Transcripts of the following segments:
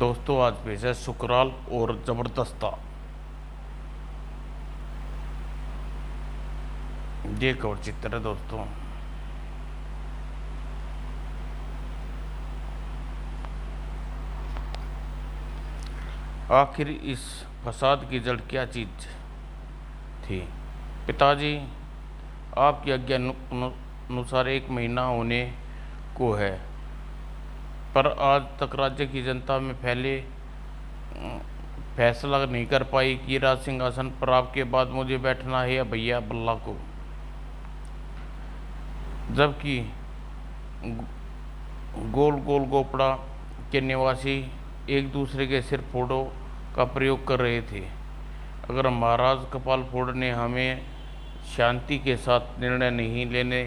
दोस्तों आज पेश है सुकराल और ज़बरदस्ता। ये कवर चित्र है दोस्तों। आखिर इस फसाद की जड़ क्या चीज़ थी? पिताजी, आपकी आज्ञा अनुसार 1 महीना होने को है, पर आज तक राज्य की जनता में फैसला नहीं कर पाई कि राज सिंहासन पर आपके बाद मुझे बैठना है या भैया बल्ला को। जबकि गोल गोल गोपड़ा के निवासी एक दूसरे के सिर फोड़ों का प्रयोग कर रहे थे। अगर महाराज कपाल फोड़ ने हमें शांति के साथ निर्णय नहीं लेने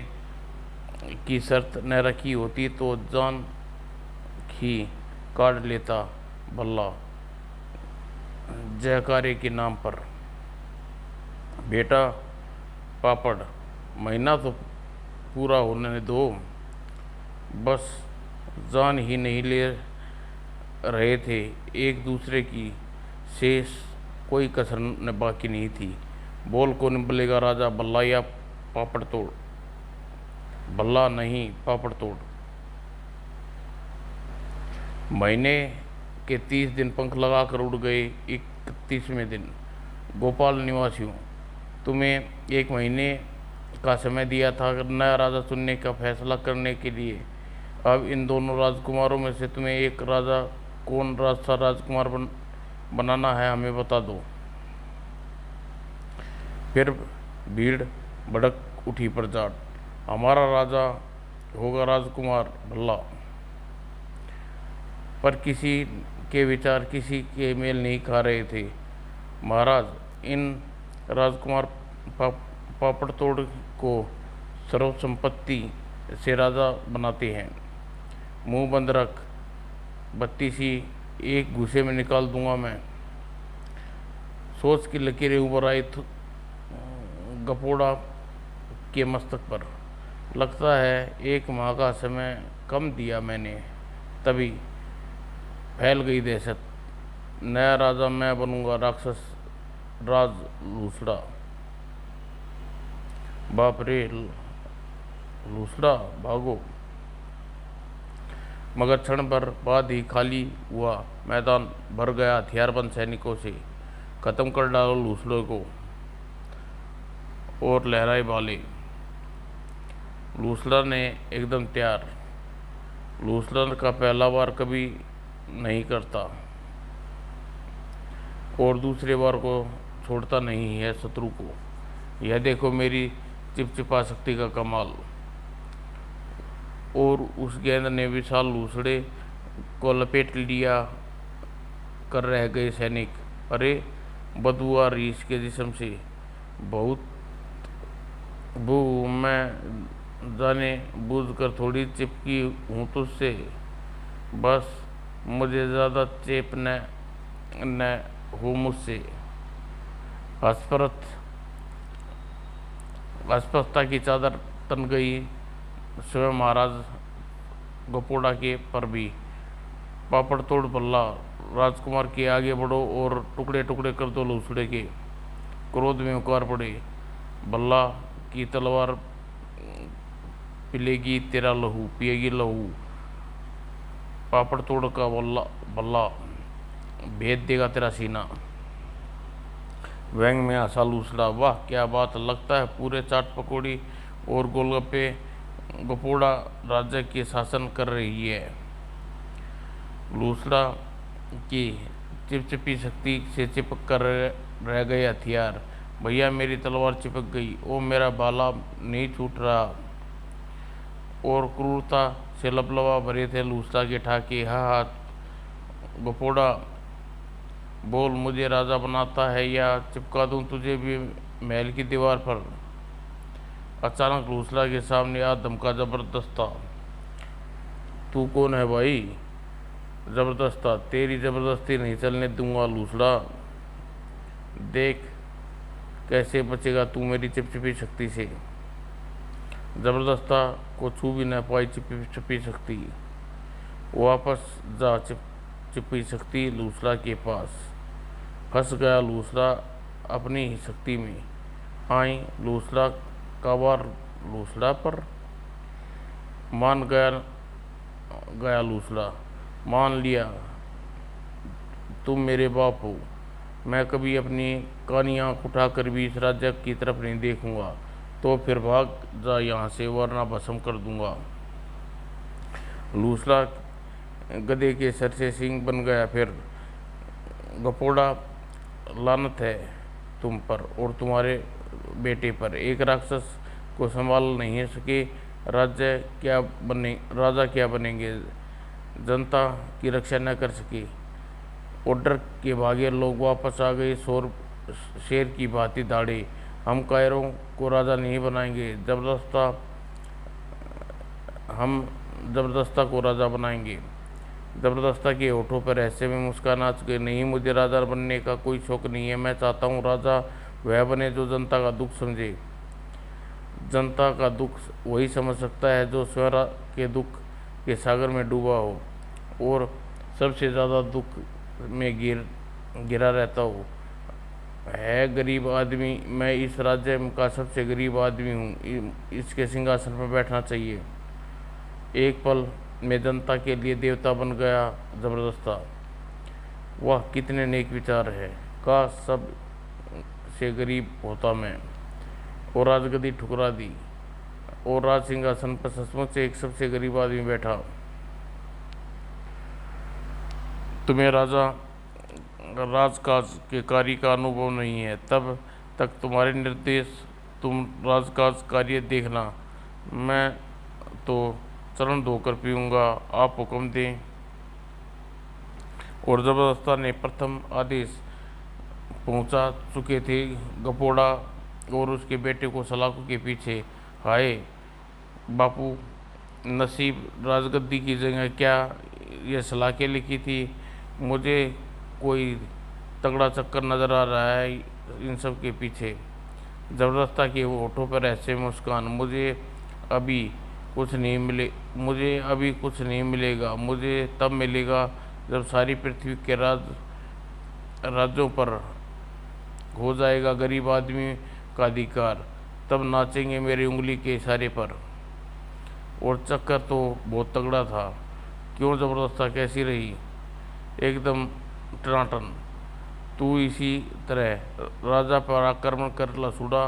की शर्त न रखी होती तो जान ही काट लेता बल्ला जयकारे के नाम पर। बेटा पापड़, महीना तो पूरा होने दो। बस जान ही नहीं ले रहे थे, एक दूसरे की शेष कोई कसर न बाकी नहीं थी। बोल कौन बोलेगा, राजा बल्ला या पापड़ तोड़? बल्ला नहीं, पापड़ तोड़। महीने के 30 दिन पंख लगाकर उड़ गए। 31वें दिन, गोपाल निवासियों, तुम्हें 1 महीने का समय दिया था नया राजा चुनने का फैसला करने के लिए। अब इन दोनों राजकुमारों में से तुम्हें एक राजा कौन सा राजकुमार बनाना है, हमें बता दो। फिर भीड़ भड़क उठी प्रजा। हमारा राजा होगा राजकुमार भल्ला। पर किसी के विचार किसी के मेल नहीं खा रहे थे। महाराज, इन राजकुमार पापड़ तोड़ को सर्व संपत्ति से राजा बनाते हैं। मुंह बंद रख, बत्तीसी एक घूसे में निकाल दूंगा मैं। सोच की लकीरें उभर आई गपोड़ा के मस्तक पर। लगता है 1 माह का समय कम दिया मैंने, तभी फैल गई दहशत। नया राजा मैं बनूंगा, राक्षस राज लूसड़ा। बाप रे, लूसड़ा भागो। मगर क्षण भर बाद ही खाली हुआ मैदान भर गया हथियारबंद सैनिकों से। खत्म कर डालो लूसड़ों को और लहराए बाले। लूसड़ा ने एकदम तैयार। लूसड़ा का पहला बार कभी नहीं करता और दूसरे बार को छोड़ता नहीं है शत्रु को। यह देखो मेरी चिपचिपा शक्ति का कमाल। और उस गेंद ने विशाल लूसड़े को लपेट लिया कर रह गए सैनिक। अरे बदबू आ रही इसके जिस्म से, बहुत बू। मैं जाने बूझ कर थोड़ी चिपकी हूँ तुझसे, बस मुझे ज़्यादा चेप न हो मुझसे। अस्पष्टता की चादर तन गई स्वयं महाराज गपोड़ा के पर भी। पापड़ तोड़ बल्ला, राजकुमार के आगे बढ़ो और टुकड़े टुकड़े कर दो लूसड़े के। क्रोध में उकार पड़े। बल्ला की तलवार पिलेगी तेरा लहू, पिएगी लहू। पापड़ तोड़ का बल्ला भेद देगा तेरा सीना। व्यंग में हंसा लूसड़ा। वाह क्या बात, लगता है पूरे चाट पकौड़ी और गोलगप्पे गपोड़ा राज्य के शासन कर रही है। लूसड़ा की चिपचिपी शक्ति से चिपक कर रह गए हथियार। भैया मेरी तलवार चिपक गई। ओ मेरा भाला नहीं छूट रहा। और क्रूरता से लबलबा भरे थे लूसड़ा के ठाके। हा गपोड़ा, बोल मुझे राजा बनाता है या चिपका दूं तुझे भी महल की दीवार पर। अचानक लूसड़ा के सामने आ धमका ज़बरदस्ता। तू कौन है भाई? ज़बरदस्ता, तेरी ज़बरदस्ती नहीं चलने दूंगा लूसड़ा। देख कैसे बचेगा तू मेरी चिपचिपी शक्ति से। ज़बरदस्ता को छू भी न पाई चिपचिपी शक्ति। वापस जा छिपी शक्ति लूसड़ा के पास। फंस गया लूसड़ा अपनी ही शक्ति में, आई लूसड़ा का वार लूसड़ा पर। मान गया गया लूसड़ा, मान लिया तुम मेरे बाप हो। मैं कभी अपनी कानी आँख उठाकर भी इस राज्य की तरफ नहीं देखूंगा, तो फिर भाग जा यहाँ से, वरना भस्म कर दूंगा। लूसड़ा गधे के सर से सिंह बन गया। फिर गपोड़ा, लानत है तुम पर और तुम्हारे बेटे पर। एक राक्षस को संभाल नहीं सके, राजा क्या बनेंगे। जनता की रक्षा न कर सके, ऑर्डर के भागे लोग वापस आ गए। शेर की भांति दाढ़े, हम कायरों को राजा नहीं बनाएंगे, हम जबरदस्ता को राजा बनाएंगे। जबरदस्ता के होठों पर ऐसे में मुस्कान आ चुके। नहीं, मुझे राजा बनने का कोई शौक नहीं है। मैं चाहता हूँ राजा वह बने जो जनता का दुख समझे। जनता का दुख वही समझ सकता है जो स्वयं के दुख के सागर में डूबा हो और सबसे ज़्यादा दुख में गिरा रहता हो। है गरीब आदमी, मैं इस राज्य का सबसे गरीब आदमी हूँ, इसके सिंहासन पर बैठना चाहिए। एक पल में जनता के लिए देवता बन गया जबरदस्ता। वाह, कितने नेक विचार है। काश सब से गरीब होता मैं। और राजगद्दी ठुकरा दी और राज सिंहासन पर सचमुच से एक सबसे गरीब आदमी बैठा। तुम्हें राजकाज के कार्य का अनुभव नहीं है, तब तक तुम्हारे निर्देश तुम राजकाज कार्य देखना। मैं तो चरण धोकर पीऊँगा, आप हुक्म दें। और जबरदस्ता ने प्रथम आदेश पहुंचा चुके थे। गपोड़ा और उसके बेटे को सलाखों के पीछे। हाय बापू, नसीब राजगद्दी की जगह क्या ये सलाखें लिखी थी। मुझे कोई तगड़ा चक्कर नज़र आ रहा है इन सब के पीछे। जबरदस्ता के होठों पर ऐसे मुस्कान। मुझे अभी कुछ नहीं मिलेगा। मुझे तब मिलेगा जब सारी पृथ्वी के राज्यों पर हो जाएगा गरीब आदमी का अधिकार। तब नाचेंगे मेरी उंगली के इशारे पर। और चक्कर तो बहुत तगड़ा था। क्यों जबरदस्ता कैसी रही? एकदम टनाटन। तू इसी तरह राजा पर आक्रमण कर लसूड़ा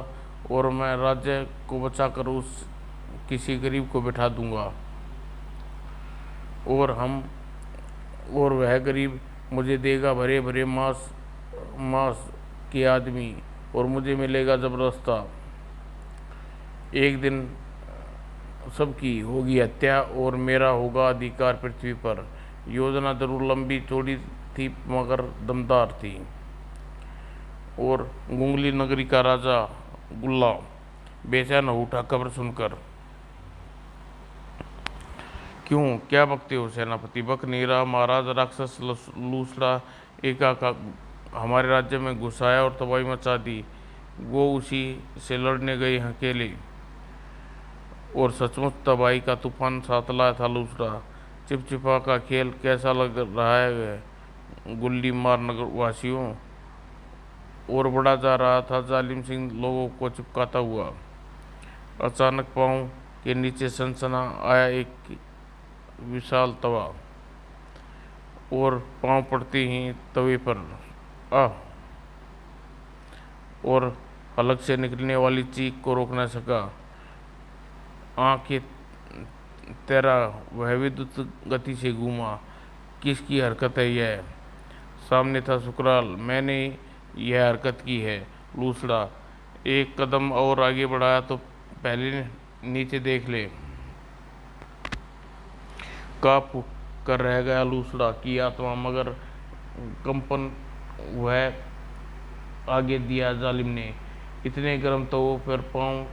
और मैं राज्य को बचाकर उस किसी गरीब को बिठा दूंगा। और वह गरीब मुझे देगा भरे भरे मांस के आदमी और मुझे मिलेगा जबरदस्ता। एक दिन सबकी होगी हत्या और मेरा होगा अधिकार पृथ्वी पर। योजना जरूर लंबी चौड़ी थी मगर दमदार थी। और गुंगली नगरी का राजा गुल्ला बेचैन हो उठा खबर सुनकर। क्यों, क्या बकते हो सेनापति? बक नहीं रहा महाराज। राक्षस लूसड़ा एकाका हमारे राज्य में घुस आया और तबाही मचा दी। वो उसी से लड़ने गए अकेले और सचमुच तबाही का तूफान साथ लाया था लूसड़ा। चिपचिपा का खेल कैसा लग रहा है गुल्ली मार नगरवासियों। और बढ़ा जा रहा था जालिम सिंह लोगों को चिपकाता हुआ। अचानक पांव के नीचे सनसना आया एक विशाल तवा और पांव पड़ते ही तवे पर और हलक से निकलने वाली चीख को रोक न सका। आंखें तेरा वह विद्युत गति से घूमा। किसकी हरकत है यह? सामने था सुकराल। मैंने यह हरकत की है। लूसड़ा एक कदम और आगे बढ़ाया तो पहले नीचे देख ले। कांप कर रह गया लूसड़ा की आत्मा, मगर कंपन वह आगे दिया जालिम ने। इतने गर्म तो वो फिर पाँव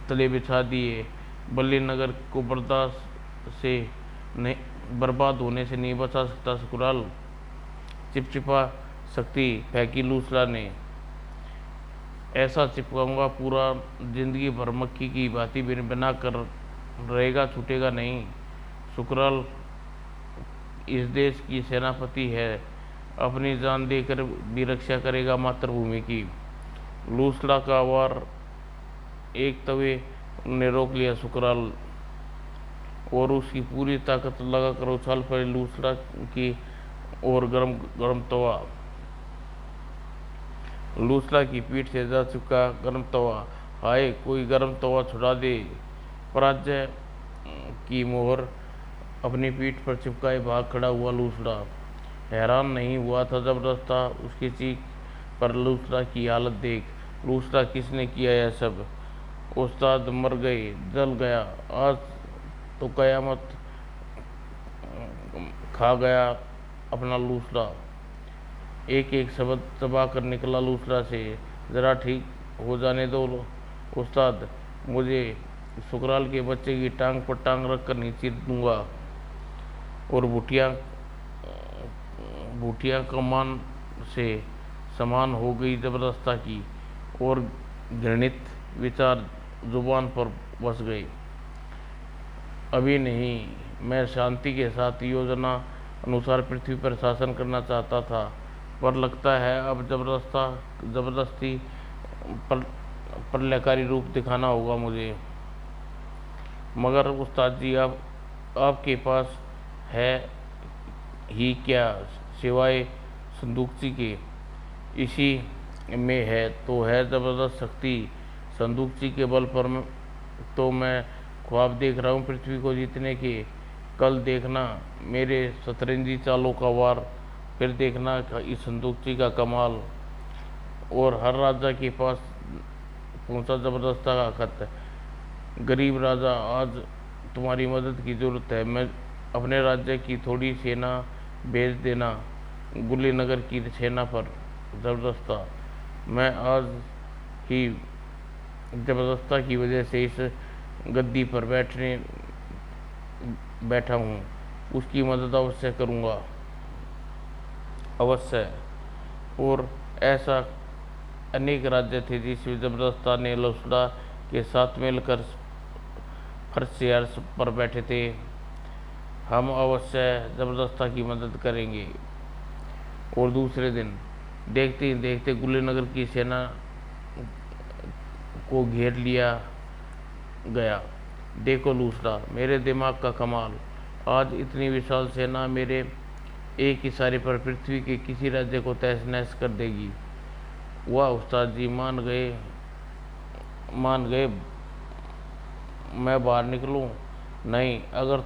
तले बिछा दिए। बल्ली नगर को बर्बाद होने से नहीं बचा सकता सुकराल। चिपचिपा शक्ति फेंकी लूसड़ा ने। ऐसा चिपकाऊंगा पूरा जिंदगी भर मक्खी की भांति बना कर रहेगा, छूटेगा नहीं। सुकराल इस देश की सेनापति है, अपनी जान देकर भी रक्षा करेगा मातृभूमि की। लूसड़ा का वार एक तवे ने रोक लिया सुकराल, और उसकी पूरी ताकत लगाकर उछाल पड़े लूसड़ा की और गरम गरम तवा। लूसड़ा की पीठ से जा चुका गरम तवा, हाय कोई गरम तवा छुड़ा दे। पराजय की मोहर अपनी पीठ पर चिपकाए भाग खड़ा हुआ लूसड़ा हैरान नहीं हुआ था जबरदस्त था उसकी चीख पर लूसड़ा की हालत देख। लूसड़ा किसने किया यह सब? उस्ताद मर गए, जल गया, आज तो कयामत खा गया अपना लूसड़ा। एक एक शब्द चबा कर निकला लूसड़ा से, जरा ठीक हो जाने दो उस्ताद, मुझे सुकराल के बच्चे की टांग पर टांग रख कर नहीं चीर दूंगा। और बूटियाँ कमान से समान हो गई जबरदस्ता की, और घृणित विचार जुबान पर बस गए। अभी नहीं, मैं शांति के साथ योजना अनुसार पृथ्वी पर शासन करना चाहता था, पर लगता है अब जबरदस्ती प्रलयकारी रूप दिखाना होगा मुझे। मगर उस्ताद जी, आपके पास है ही क्या सिवाय संदूकची के? इसी में है तो है जबरदस्त शक्ति। संदूकची के बल पर तो मैं ख्वाब देख रहा हूँ पृथ्वी को जीतने के। कल देखना मेरे शतरंजी चालों का वार, फिर देखना इस संदूकची का कमाल। और हर राजा के पास पहुंचा जबरदस्ता का खत। गरीब राजा, आज तुम्हारी मदद की जरूरत है। मैं अपने राज्य की थोड़ी सेना भेज देना गुल्ली नगर की सेना पर। जबरदस्ता, मैं आज ही जबरदस्ता की वजह से इस गद्दी पर बैठा हूँ, उसकी मदद अवश्य करूँगा, अवश्य। और ऐसा अनेक राज्य थे जिसमें जबरदस्ता ने लूसड़ा के साथ मिलकर फर्श से अर्श पर बैठे थे। हम अवश्य जबरदस्ता की मदद करेंगे। और दूसरे दिन देखते ही देखते गुल्ली नगर की सेना को घेर लिया गया। देखो लूसड़ा, मेरे दिमाग का कमाल, आज इतनी विशाल सेना मेरे एक इशारे पर पृथ्वी के किसी राज्य को तहस नहस कर देगी। वाह उस्ताद जी, मान गए। मैं बाहर निकलूं? नहीं, अगर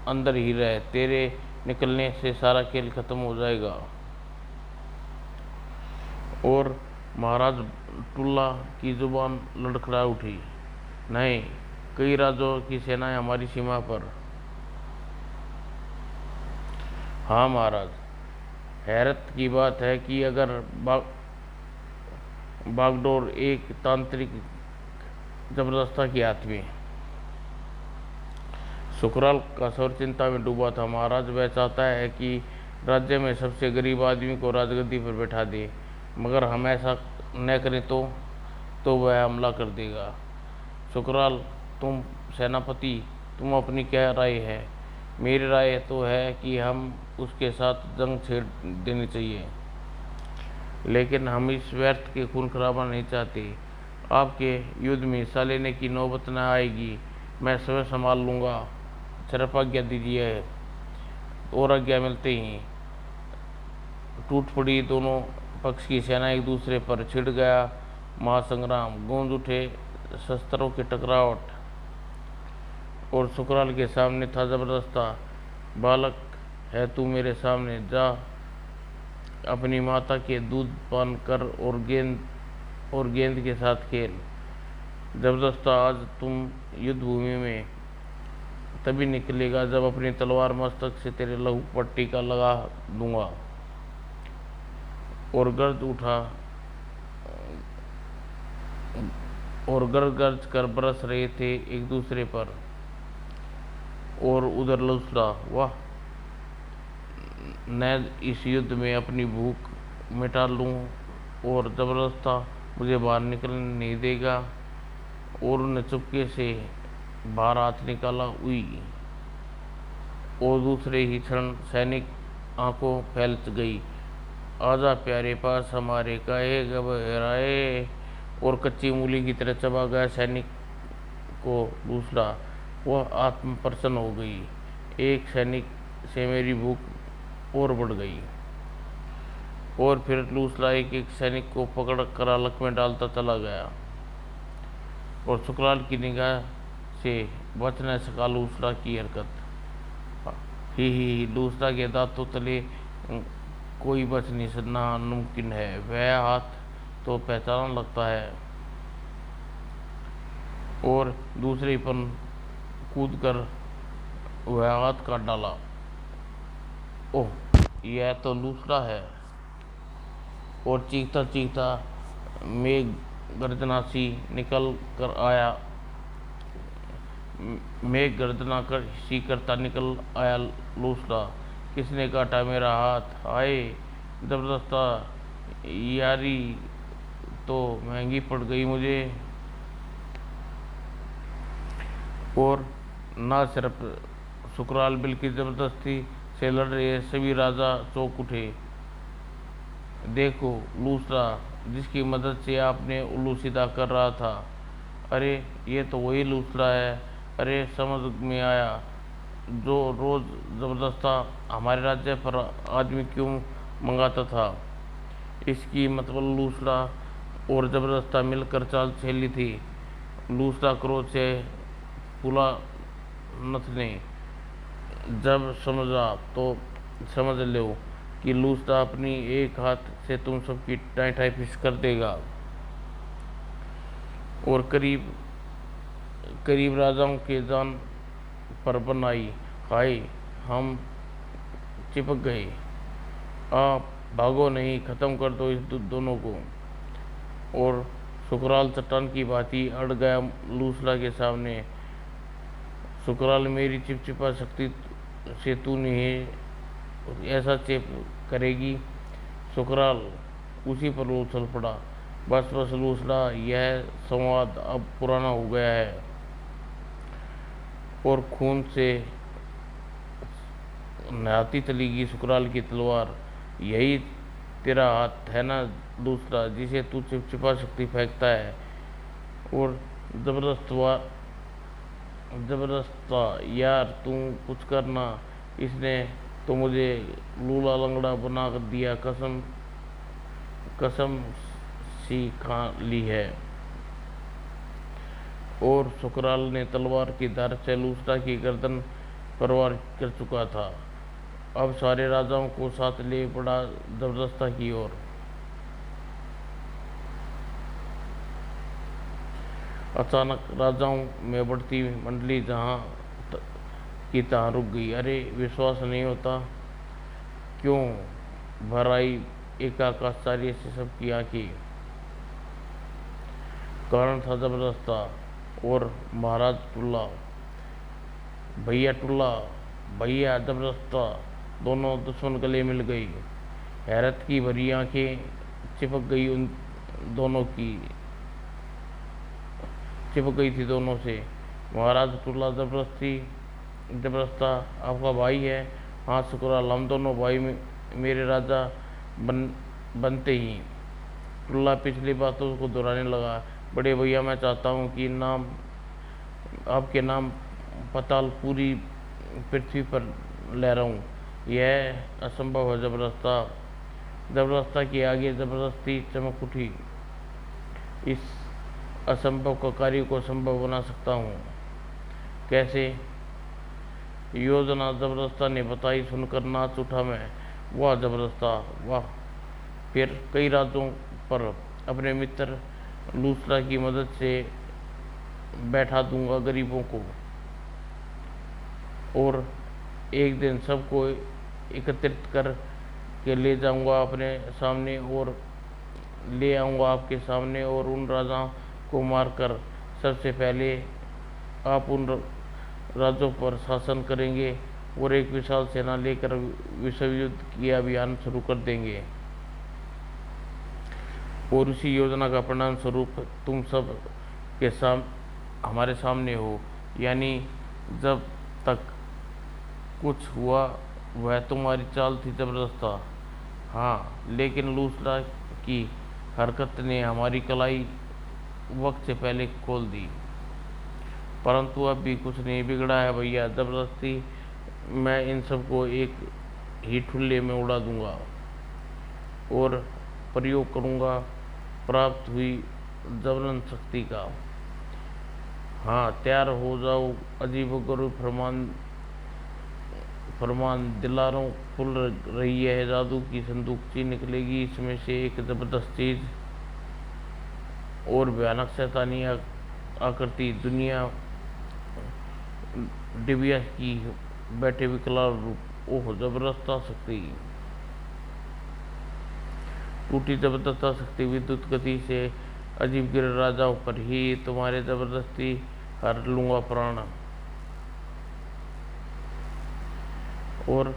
अंदर ही रहे, तेरे निकलने से सारा खेल खत्म हो जाएगा। और महाराज टुल्ला की जुबान लड़खड़ा उठी। नहीं, कई राज्यों की सेनाएं हमारी सीमा पर। हाँ महाराज, हैरत की बात है कि अगर बागडोर एक तांत्रिक जबरदस्ता के हाथ में। सुकराल का सर चिंता में डूबा था। महाराज, वह चाहता है कि राज्य में सबसे गरीब आदमी को राजगद्दी पर बैठा दे, मगर हम ऐसा न करें तो वह हमला कर देगा। सुकराल, तुम सेनापति, तुम अपनी क्या राय है? मेरी राय तो है कि हम उसके साथ जंग छेड़ देनी चाहिए, लेकिन हम इस व्यर्थ के खून खराबा नहीं चाहते। आपके युद्ध में हिस्सा लेने की नौबत न आएगी, मैं स्वयं संभाल लूँगा। सिर्फ आज्ञा दीजिए। और आज्ञा मिलते ही टूट पड़ी दोनों पक्ष की सेना, एक दूसरे पर छिड़ गया महासंग्राम। गूंज उठे शस्त्रों के टकरावट। और सुकराल के सामने था जबरदस्ता। बालक है तू मेरे सामने, जा अपनी माता के दूध पान कर और गेंद के साथ खेल। जबरदस्ता, आज तुम युद्ध भूमि में तभी निकलेगा जब अपनी तलवार मस्तक से तेरे लहू पर टीका लगा दूंगा। और गरज कर बरस रहे थे एक दूसरे पर। और उधर लूसड़ा, वाह, मैं इस युद्ध में अपनी भूख मिटा लूं और जबरदस्ता मुझे बाहर निकलने नहीं देगा। और उन्हें चुपके से बाहर हाथ निकाला, उई। और दूसरे ही क्षण सैनिक आंखों फैल गई। आजा प्यारे पास हमारे काहे घबराए, और कच्ची मूली की तरह चबा गया सैनिक को दूसरा। वह आत्म प्रसन्न हो गई। एक सैनिक से मेरी भूख और बढ़ गई। और फिर दूसरा एक एक सैनिक को पकड़ कर अलग में डालता चला गया, और शुक्राल की निगाह से बच न सका दूसरा की हरकत। ही दूसरा के दांतों तले कोई बच नहीं सकना मुमकिन है। वह हाथ तो पहचान लगता है। और दूसरे पर कूद कर वह हाथ काट डाला। ओह, यह तो दूसरा है। और चीखता चीखता मेघ गर्जना सी निकल कर आया। मेघ गर्जना कर सी करता निकल आया दूसरा। किसने काटा मेरा हाथ, हाय जबरदस्ता यारी तो महंगी पड़ गई मुझे। और ना सिर्फ शुक्राल बल्कि जबरदस्ती से लड़ रहे सभी राजा चौंक उठे। देखो दूसरा जिसकी मदद से आपने उल्लू सीधा कर रहा था। अरे ये तो वही दूसरा है। अरे समझ में आया जो रोज जबरदस्ता हमारे राज्य पर आदमी क्यों मंगाता था। इसकी मतलब दूसरा और जबरदस्ता मिलकर चाल छेली थी। दूसरा क्रोध से फूला नथने। जब समझा तो समझ लो कि लूसदा अपनी एक हाथ से तुम सबकी टाई टाई फिश कर देगा। और करीब करीब राजाओं के जान पर बनाई। हाय हम चिपक गए। आप भागो नहीं, ख़त्म कर दो इस दोनों को। और सुकराल चट्टान की भांति अड़ गया लूसला के सामने। सुकराल मेरी चिपचिपा शक्ति से तू नहीं ऐसा चेप करेगी। सुकराल उसी पर उछल पड़ा। बस बस लूसला, यह संवाद अब पुराना हो गया है और खून से नहाती चलेगी सुकराल की तलवार। यही तेरा हाथ है ना दूसरा, जिसे तू चिपचिपा शक्ति फेंकता है। और जबरदस्त यार तू कुछ करना, इसने तो मुझे लूला लंगड़ा बना कर दिया। कसम कसम सी खा ली है। और सुकराल ने तलवार की धार से लूसरा की गर्दन परवार कर चुका था। अब सारे राजाओं को साथ ले पड़ा जबरदस्ता की ओर। अचानक राजाओं में बढ़ती मंडली जहां की तहां रुक गई। अरे विश्वास नहीं होता, क्यों भर आई एकाकाश्चर्य से सबकी आंखें। कारण था जबरदस्ता और महाराज टुल्ला। भैया जबरदस्ता दोनों दुश्मन गले मिल गई। हैरत की भरी आंखें चिपक गई उन दोनों की, चिपक गई थी दोनों से। महाराज टुल्ला जबरदस्ता आपका भाई है। हाँ शुक्राल, हम दोनों भाई मेरे राजा बनते ही। टुल्ला पिछली बातों को दोहराने लगा। बड़े भैया मैं चाहता हूँ कि नाम आपके नाम पताल पूरी पृथ्वी पर लहराऊं। यह असंभव है जबरदस्ता के आगे जबरदस्ती चमक उठी। इस असंभव का कार्य को संभव बना सकता हूँ। कैसे? योजना जबरदस्ता ने बताई। सुनकर नाच उठा मैं। वाह जबरदस्ता वाह। फिर कई रातों पर अपने मित्र लूसरा की मदद से बैठा दूंगा गरीबों को, और एक दिन सबको एकत्रित कर के ले जाऊंगा अपने सामने, और ले आऊंगा आपके सामने। और उन राजाओं को मारकर सबसे पहले आप उन राज्यों पर शासन करेंगे और एक विशाल सेना लेकर विश्व युद्ध की अभियान शुरू कर देंगे। और उसी योजना का परिणाम स्वरूप तुम सब के हमारे सामने हो। यानी जब तक कुछ हुआ, वह तुम्हारी चाल थी जबरदस्त। हाँ, लेकिन लूसरा की हरकत ने हमारी कलाई वक्त से पहले खोल दी। परंतु अब भी कुछ नहीं बिगड़ा है भैया। जबरदस्ती मैं इन सबको एक ही ठुल्ले में उड़ा दूंगा और प्रयोग करूंगा प्राप्त हुई जबरन शक्ति का। हाँ, तैयार हो जाओ, अजीबोगरीब फरमान फरमान दिलारों खुल रही है। जादू की संदूकची निकलेगी, इसमें से एक जबरदस्त चीज और भयानक शैतानी आकृति दुनिया डिबिया की बैठे विकराल रूप। ओह, जबरदस्त शक्ति, टूटी जबरदस्त शक्ति विद्युत गति से अजीब गिर राजाओं पर ही तुम्हारे जबरदस्ती हर लूंगा प्राण। और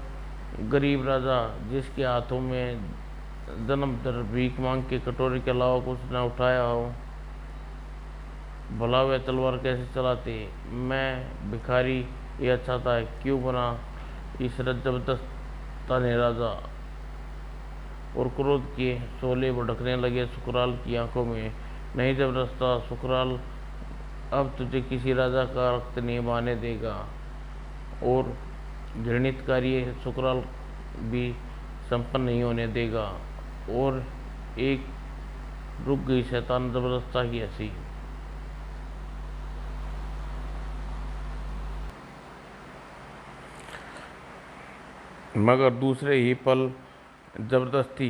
गरीब राजा जिसके हाथों में जन्म दर भीख मांग के कटोरे के अलावा कुछ न उठाया हो, भला वे तलवार कैसे चलाते। मैं भिखारी ये अच्छा था, क्यों बना इस जबरदस्त ताने राजा। और क्रोध के शोले भड़कने लगे सुकराल की आंखों में। नहीं जबरदस्ता सुकराल, अब तुझे किसी राजा का रक्त नहीं बहाने देगा। और घृणित कार्य सुकराल भी संपन्न नहीं होने देगा। और एक रुक गई शैतान जबरदस्ता की हंसी। मगर दूसरे ही पल जबरदस्ती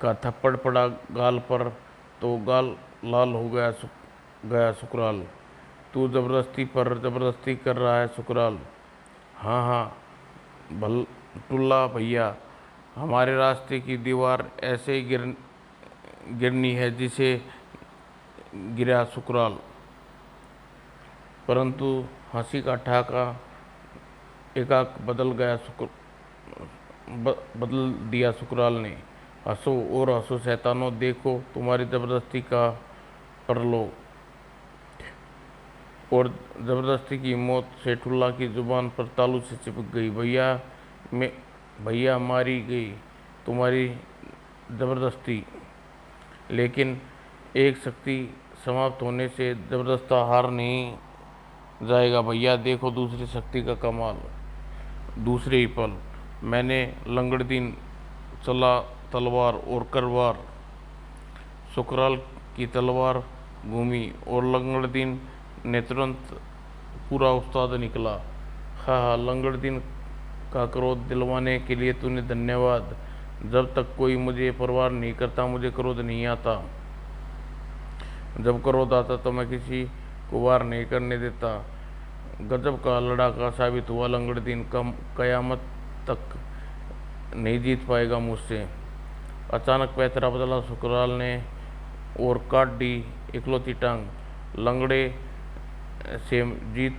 का थप्पड़ पड़ा गाल पर, तो गाल लाल हो गया सुकराल। तू जबरदस्ती पर जबरदस्ती कर रहा है सुकराल। हाँ हाँ भल टुल्ला भैया, हमारे रास्ते की दीवार ऐसे ही गिरनी है जिसे गिरा सुकराल। परंतु हंसी का ठहाका एकाएक बदल दिया सुकराल ने। हंसो और हंसो शैतानों, देखो तुम्हारी जबरदस्ती का परलो। और जबरदस्ती की मौत से ठुल्ला की जुबान पर तालू से चिपक गई। भैया मारी गई तुम्हारी जबरदस्ती। लेकिन एक शक्ति समाप्त होने से जबरदस्ता हार नहीं जाएगा भैया। देखो दूसरी शक्ति का कमाल। दूसरे ही पल मैंने लंगड़दीन चला तलवार और करवार। सुकराल की तलवार घूमी और लंगड़दीन ने तुरंत पूरा उस्ताद निकला। हाँ, लंगड़दीन का क्रोध दिलवाने के लिए तूने धन्यवाद। जब तक कोई मुझे परवाह नहीं करता, मुझे क्रोध नहीं आता। जब क्रोध आता तो मैं किसी को वार नहीं करने देता। गजब का लड़ाका साबित हुआ लंगड़दीन। कयामत तक नहीं जीत पाएगा मुझसे। अचानक पैतरा बदला सुकराल ने और काट दी इकलौती टांग। लंगड़े से जीत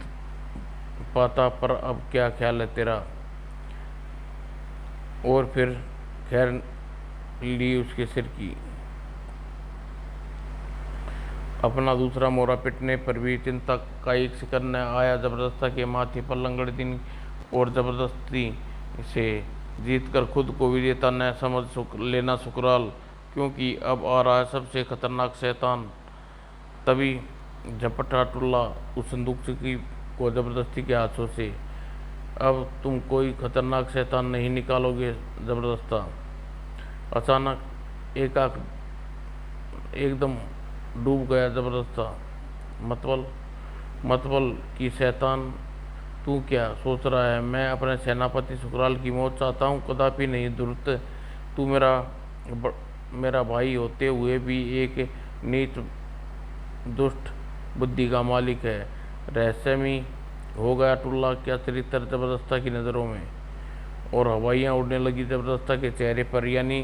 पाता, पर अब क्या ख्याल है तेरा। और फिर खैर ली उसके सिर की। अपना दूसरा मोरा पिटने पर भी चिंता का एक शिकर न आया जबरदस्ता के माथे पर लंगड़दीन। और जबरदस्ती से जीतकर खुद को विजेता न समझ लेना सुकराल, क्योंकि अब आ रहा है सबसे खतरनाक शैतान। तभी झपटा टुल्ला उस संदूक को जबरदस्ती के हाथों से। अब तुम कोई खतरनाक शैतान नहीं निकालोगे जबरदस्ता। अचानक एकदम डूब गया जबरदस्ता। मतबल की शैतान, तू क्या सोच रहा है। मैं अपने सेनापति सुकराल की मौत चाहता हूँ। कदापि नहीं धूर्त, तू मेरा भाई होते हुए भी एक नीच दुष्ट बुद्धि का मालिक है। रहस्यमयी हो गया टुल्ला क्या चरित्र जबरदस्ता की नज़रों में। और हवाइयाँ उड़ने लगी जबरदस्ता के चेहरे पर। यानी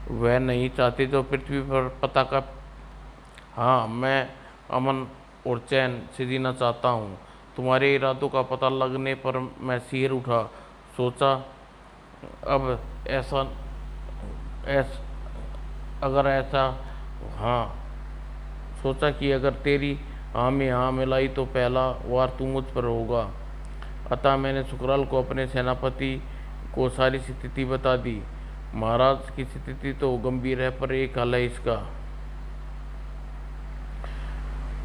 वह नहीं चाहते जो पृथ्वी पर पता का। हाँ, मैं अमन और चैन से जीना चाहता हूँ। तुम्हारे इरादों का पता लगने पर मैं सिर उठा। सोचा अब अगर ऐसा हाँ सोचा कि अगर तेरी हाँ में हाँ मिलाई तो पहला वार तू मुझ पर होगा। अतः मैंने सुकराल को अपने सेनापति को सारी स्थिति बता दी। महाराज की स्थिति तो गंभीर है, पर एक हल है इसका।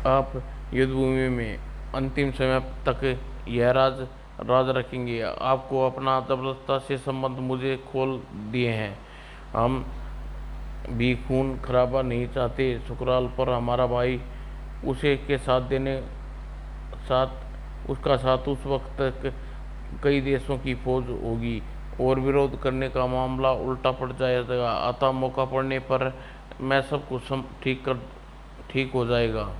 आप युद्धभूमि में अंतिम समय तक यह राज रखेंगे। आपको अपना जबरदस्ता से संबंध मुझे खोल दिए हैं। हम भी खून खराबा नहीं चाहते सुकराल, पर हमारा भाई उसे के उसका साथ उस वक्त तक कई देशों की फौज होगी और विरोध करने का मामला उल्टा पड़ जाएगा। अतः मौका पड़ने पर मैं सब कुछ ठीक हो जाएगा।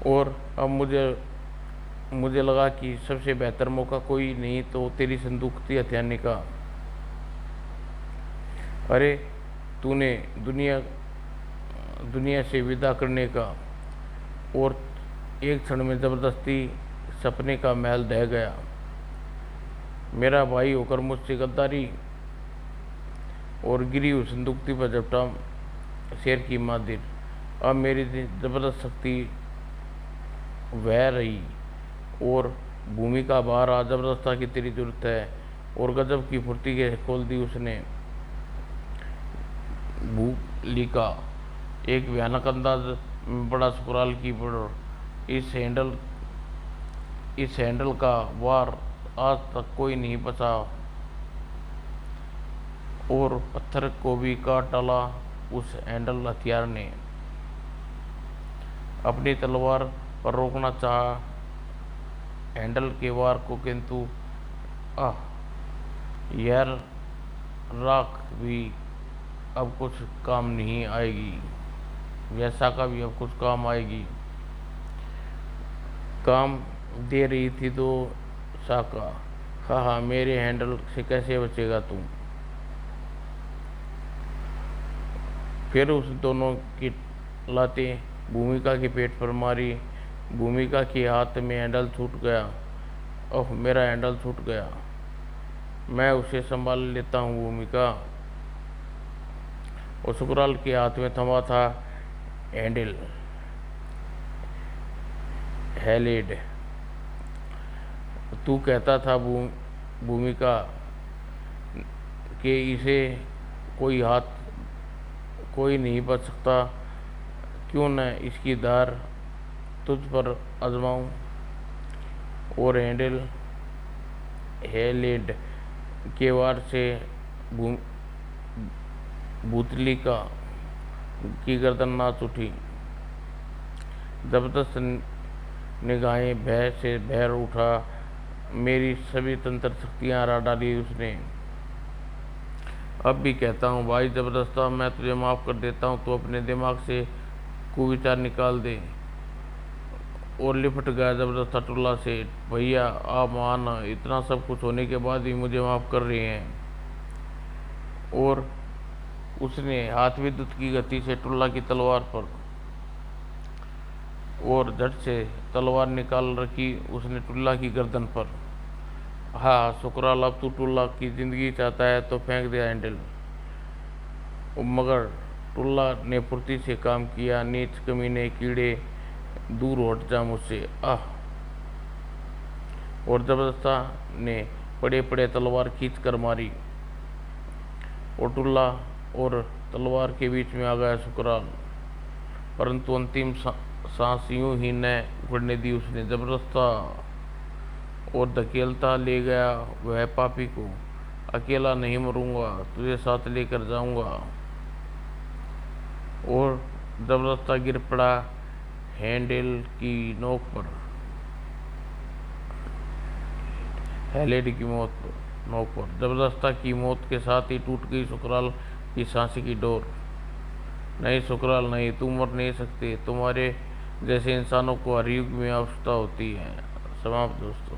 और अब मुझे लगा कि सबसे बेहतर मौका कोई नहीं तो तेरी संदूक थी हथियाने का। अरे तूने दुनिया से विदा करने का, और एक क्षण में जबरदस्ती सपने का महल ढह गया। मेरा भाई होकर मुझसे गद्दारी और गिरी हुई संदूकती पर झपटा शेर की मादिर। अब मेरी जबरदस्त शक्ति वह रही और भूमि का बाहर आ। जबरदस्ता की तेरी जरूरत है। और गजब की फुर्ती के खोल दी उसने। भूली का एक भयानक अंदाज में बड़ा सुकराल की बड़ इस हैंडल का वार आज तक कोई नहीं बचा, और पत्थर को भी काट डाला उस हैंडल हथियार ने। अपनी तलवार पर रोकना चाहा हैंडल के वार को, किंतु यार राख भी अब कुछ काम नहीं आएगी। वैसा का भी अब कुछ काम आएगी। काम दे रही थी तो साका। हाँ, मेरे हैंडल से कैसे बचेगा तू। फिर उस दोनों की लातें भूमिका के पेट पर मारी। भूमिका के हाथ में हैंडल छूट गया। ओह, मेरा हैंडल छूट गया। मैं उसे संभाल लेता हूँ भूमिका। और सुकराल के हाथ में थमा था हैंडल हेलेड। तू कहता था भूमिका कि इसे कोई नहीं बच सकता, क्यों न इसकी धार तुझ पर आजमाऊं। और हैंडल हेलेड के वार से भूतली की गर्दन नाच उठी। जबरदस्त निगाहें भय से भर उठा। मेरी सभी तंत्र शक्तियां हरा डाली उसने। अब भी कहता हूँ भाई जबरदस्ता, मैं तुझे माफ़ कर देता हूँ। तो अपने दिमाग से कुविचार निकाल दे। और लिपट गया जबरदस्ता टुल्ला से। भैया आप मान, इतना सब कुछ होने के बाद भी मुझे माफ़ कर रहे हैं। और उसने हाथ विद्युत की गति से टुल्ला की तलवार पर और झट से तलवार निकाल रखी उसने टुल्ला की गर्दन पर। हाँ सुकराल, अब तू टुल्ला की जिंदगी चाहता है तो फेंक दे हैंडल। मगर टुल्ला ने फुर्ती से काम किया। नीच कमीने कीड़े, दूर हट जा मुझसे। और जबरदस्ता ने पड़े पड़े तलवार खींच कर मारी और टुल्ला और तलवार के बीच में आ गया सुकराल। परंतु अंतिम सांस यूं ही न उड़ने दी उसने। जबरदस्ता और धकेलता ले गया वह पापी को। अकेला नहीं मरूंगा, तुझे साथ लेकर जाऊंगा। और जबरदस्ता गिर पड़ा हैंडल की नोक पर, हेलेड की नोक पर। जबरदस्ता की मौत के साथ ही टूट गई सुकराल की सांसी की डोर। नहीं सुकराल नहीं, तुम मर नहीं सकते। तुम्हारे जैसे इंसानों को हर युग में आवश्यकता होती है। समाप्त दोस्तों।